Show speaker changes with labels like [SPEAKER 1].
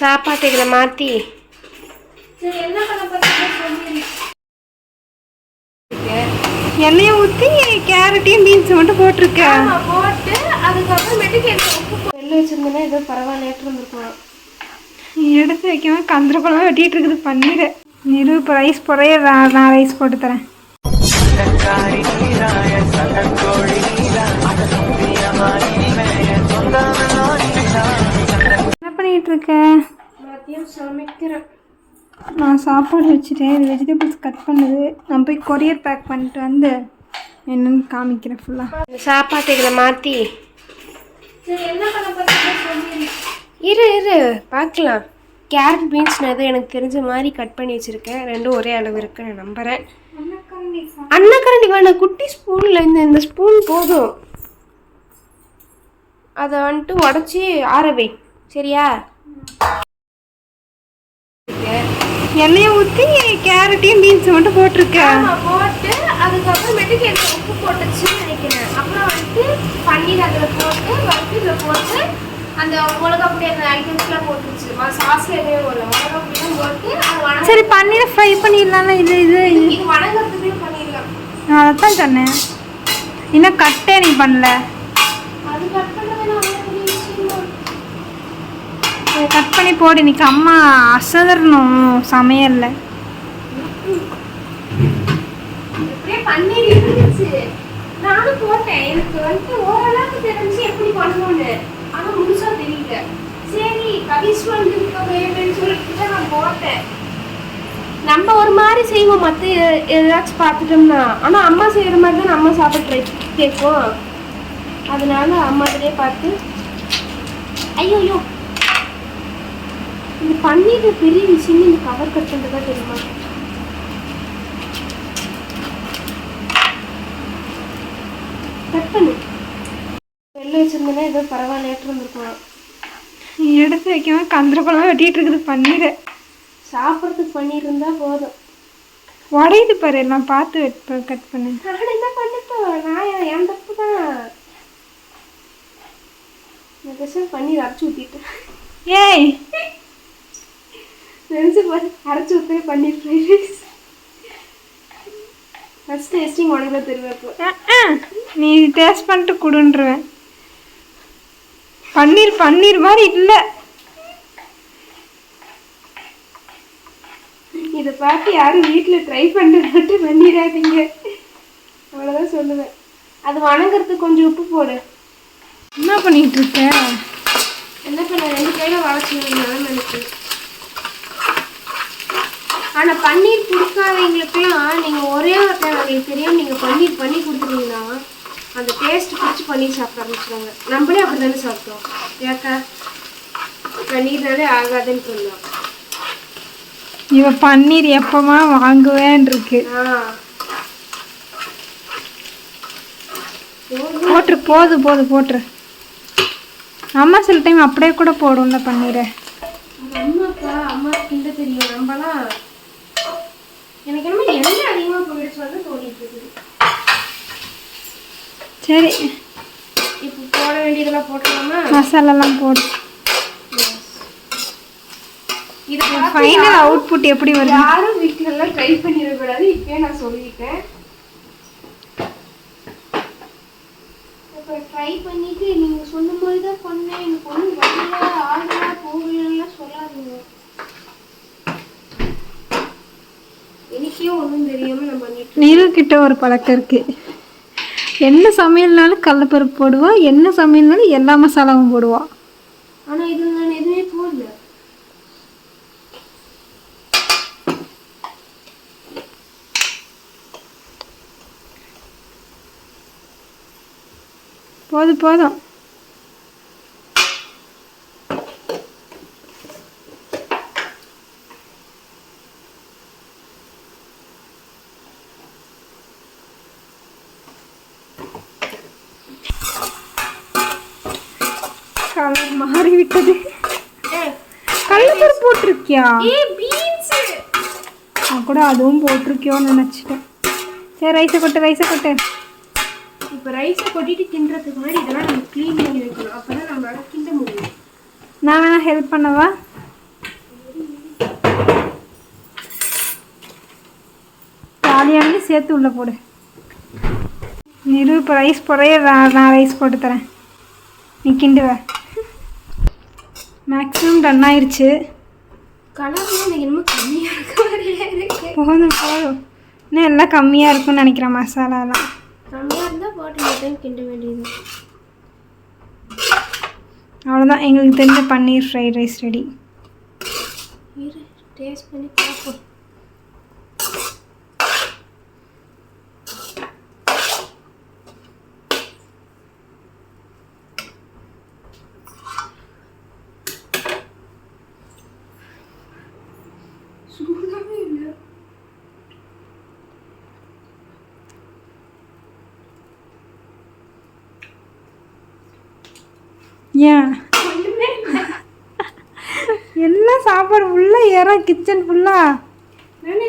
[SPEAKER 1] சாப்பாட்டு இதில் மாற்றி
[SPEAKER 2] சரி என்ன பண்ண போறீங்க?
[SPEAKER 1] எண்ணெயை ஊற்றி கேரட்டையும் பீன்ஸை மட்டும் போட்டிருக்கேன்.
[SPEAKER 2] போட்டு அதுக்கப்புறமேட்டுக்கு உப்பு
[SPEAKER 1] வெளில வச்சுருந்தேன்னா ஏதோ பரவாயில்லையாட்டு இருந்திருக்கலாம்.
[SPEAKER 2] எடுத்து வைக்காம கந்திரப்பழம் வெட்டிகிட்டு இருக்குது பன்னீர். நிறு இப்போ ரைஸ் போடுறைய நான் ரைஸ் போட்டு தரேன். என்ன பண்ணிட்டு இருக்க?
[SPEAKER 1] மதியம் சமைக்கிறேன்.
[SPEAKER 2] நான் சாப்பாடு வச்சுட்டேன். இது வெஜிடபிள்ஸ் கட் பண்ணுது. நான் போய் கொரியர் பேக் பண்ணிட்டு வந்து என்னன்னு காமிக்கிறேன் ஃபுல்லாக.
[SPEAKER 1] சாப்பாட்டு இதில் மாற்றி
[SPEAKER 2] சரி என்ன பண்ண போறீங்க?
[SPEAKER 1] இரு பார்க்கலாம். கேரட் பீன்ஸ் நான் எதுவும் எனக்கு தெரிஞ்ச மாதிரி கட் பண்ணி வச்சுருக்கேன். ரெண்டும் ஒரே அளவு இருக்குது நான் நம்புகிறேன். அன்னக்கரண்டி வேணாம், குட்டி ஸ்பூனில் இந்த ஸ்பூன் போதும். அதை வந்துட்டு உடச்சி ஆறவை சரியா?
[SPEAKER 2] எண்ணெயை ஊற்றி கேரட்டையும் பீன்ஸை மட்டும் போட்டிருக்கேன்.
[SPEAKER 1] போட்டு அதுக்கப்புறமேட்டுக்கு எனக்கு உப்பு போட்டுச்சுன்னு நினைக்கிறேன். அப்புறம் வந்துட்டு பன்னீர் அதில் போட்டு வந்துட்டு இதில் போட்டு அந்த மிளகா பொடி அந்த ஐட்டம்ஸ்லாம் போட்டுருச்சு. சாஸ்ல எதுவுமே போடல, மிளகா பொடியும் போட்டு அது
[SPEAKER 2] சரி பன்னீரை ஃப்ரை பண்ணிடலாம். இது
[SPEAKER 1] வணங்குறதுக்கு பண்ணிடலாம்.
[SPEAKER 2] நான் அதைத்தான் சொன்னேன். இன்னும் கட்டே நீ பண்ணல.
[SPEAKER 1] அது கட் பண்ண
[SPEAKER 2] கட் பண்ணி போடு. இன்னைக்கு அம்மா அசதறணும் சமையல்ல.
[SPEAKER 1] இப்படியே பன்னீர் இருந்துச்சு, நானும் போட்டேன். எனக்கு வந்துட்டு ஓரளவுக்கு தெரிஞ்சு எப்படி பண்ணணும்னு, ஆனா முழுசா தெரியல. சரி கவிஸ் வந்துருக்கேன்னு சொல்லிட்டு நான் போட்டேன். நம்ம ஒரு மாதிரி செய்வோம் மற்ற ஏதாச்சும் பார்த்துட்டோம்னா, ஆனால் அம்மா செய்கிற மாதிரி தான் நம்ம சாப்பிட்டு கேட்போம். அதனால அம்மாதிலே பார்த்து ஐயோ இந்த பன்னீர் பெரிய விஷயம். இந்த கவர் கட் பண்ணுறதா தெரியுமா? கட் பண்ணு. வெளில வச்சுருந்தேன்னா ஏதோ பரவாயில்லையாட்டு இருந்திருக்கலாம்.
[SPEAKER 2] எடுத்து வைக்காம கந்திரப்பழம் வெட்டிகிட்டு இருக்குது பன்னீர்.
[SPEAKER 1] சாப்பிட்றதுக்கு பன்னீர் இருந்தால் போதும்.
[SPEAKER 2] உடையுது பாரு, நான் பார்த்து கட் பண்ணேன்.
[SPEAKER 1] நான் என்ன பண்ணிட்டோம், நான் என் தப்பு தான். நான் பேச பன்னீர் அரைச்சி ஊற்றிட்டேன்.
[SPEAKER 2] ஏய்
[SPEAKER 1] நினச்சி பாரு, அரைச்சி ஊற்று பன்னீர் ஃப்ரைட் ரைஸ். ஃபஸ்ட் டேஸ்டிங் உனக்கு தான் தெரியும்.
[SPEAKER 2] நீ டேஸ்ட் பண்ணிட்டு கொடுன்றுவேன். பன்னீர் மாதிரி இல்லை.
[SPEAKER 1] இதை பார்த்து யாரும் வீட்டில் ட்ரை பண்ணுறது பண்ணிடாதீங்க, அவ்வளோதான் சொல்லுவேன். அது வணங்குறதுக்கு கொஞ்சம் உப்பு போடு.
[SPEAKER 2] என்ன பண்ணிட்டு இருக்க?
[SPEAKER 1] என்ன பண்ண, 2 கையில் வளைச்சிடுவேன் எனக்கு. ஆனால் பன்னீர் கொடுக்காதவங்களுக்குலாம் நீங்கள் ஒரே ஒரு டைம் அவங்களுக்கு தெரியும், நீங்கள் பன்னீர் பண்ணி கொடுத்துட்டீங்கன்னா அந்த டேஸ்ட் பிடிச்சி பன்னீர் சாப்பிட ஆரம்பிச்சுருவாங்க. நம்மளே அப்படி தானே சாப்பிட்டோம். ஏக்கா பன்னீர்னாலே ஆகாதுன்னு சொன்னோம்.
[SPEAKER 2] இவ பன்னீர் எப்பமா வாங்குவேன் இருக்கு. போட்டுரு, போட்டுரு. அம்மா சில டைம் அப்படியே கூட போடும்ல பன்னீரை.
[SPEAKER 1] அம்மா கிண்ட தெரியும். நம்மலாம் எனக்கு என்னமோ எண்ணெய் அதிகமாக போயிடுச்சு வந்து தோணிட்டு இருக்குது.
[SPEAKER 2] சரி
[SPEAKER 1] இப்போ போட வேண்டியதெல்லாம் போட்டுக்கலாமா?
[SPEAKER 2] மசாலாலாம் போடு.
[SPEAKER 1] இது
[SPEAKER 2] ஃபைனல் அவுட்புட் எப்படி வருது?
[SPEAKER 1] யாரும் வீட்டிலலாம் ட்ரை பண்ணிடக்கூடாது, இப்பயே நான் சொல்லிட்டேன். இப்போ ட்ரை பண்ணிட்டு நீங்கள் சொன்ன மாதிரி தான் பண்ணேன், எனக்கு ஒன்றும் வரல ஆகல போகலாம் சொல்லாதீங்க. எனக்கே ஒன்றும் தெரியாமல் நம்ம பண்ணிட்டு.
[SPEAKER 2] நிறுக்கிட்ட ஒரு பழக்கம் இருக்கு. என்ன சமையல்னாலும் கடலைப்பருப்பு போடுவா, என்ன சமையல்னாலும் எல்லா மசாலாவும் போடுவா.
[SPEAKER 1] ஆனால் இது நான் எதுவுமே போடல.
[SPEAKER 2] போதும். கலர் மாறிவிட்டது. கடலைப்பருப்பு போட்டிருக்கியா? நான் கூட அதுவும் போட்டிருக்கியோன்னு நினச்சிட்டேன். சரி ரைஸை கொட்டு.
[SPEAKER 1] இப்போ ரைஸை கொட்டிட்டு கிண்டுறதுக்கு முன்னாடி இதெல்லாம் நம்ம க்ளீன் பண்ணி வைக்கணும். அப்போ தான் நம்மளால கிண்ட முடியும்.
[SPEAKER 2] நான் வேணா ஹெல்ப் பண்ணவா? பிரியாணியும் சேர்த்து உள்ளே போடு. இப்போ ரைஸ் போடுறைய நான் ரைஸ் போட்டு தரேன், நீ கிண்டுவ. மேக்ஸிமம் டன் ஆயிடுச்சு.
[SPEAKER 1] கலர்லாம் எனக்கு என்னமோ கம்மியாக இருக்க மாதிரியே இருக்கு.
[SPEAKER 2] போதும் போதும், இன்னும் எல்லாம் கம்மியாக இருக்குன்னு நினைக்கிறேன். மசாலாலாம்
[SPEAKER 1] கம்மியாக இருந்தால் போட்டு மட்டும் கிண்ட வேண்டியது.
[SPEAKER 2] அவ்வளோதான், எங்களுக்கு தெரிஞ்ச பன்னீர் ஃப்ரைட் ரைஸ் ரெடி.
[SPEAKER 1] டேஸ்ட் பண்ணி பார்ப்போம். சூடாகவே இல்லை.
[SPEAKER 2] ஏன் எல்லாம் சாப்பாடு ஃபுல்லாக ஏறா, கிச்சன் ஃபுல்லாக.
[SPEAKER 1] நான்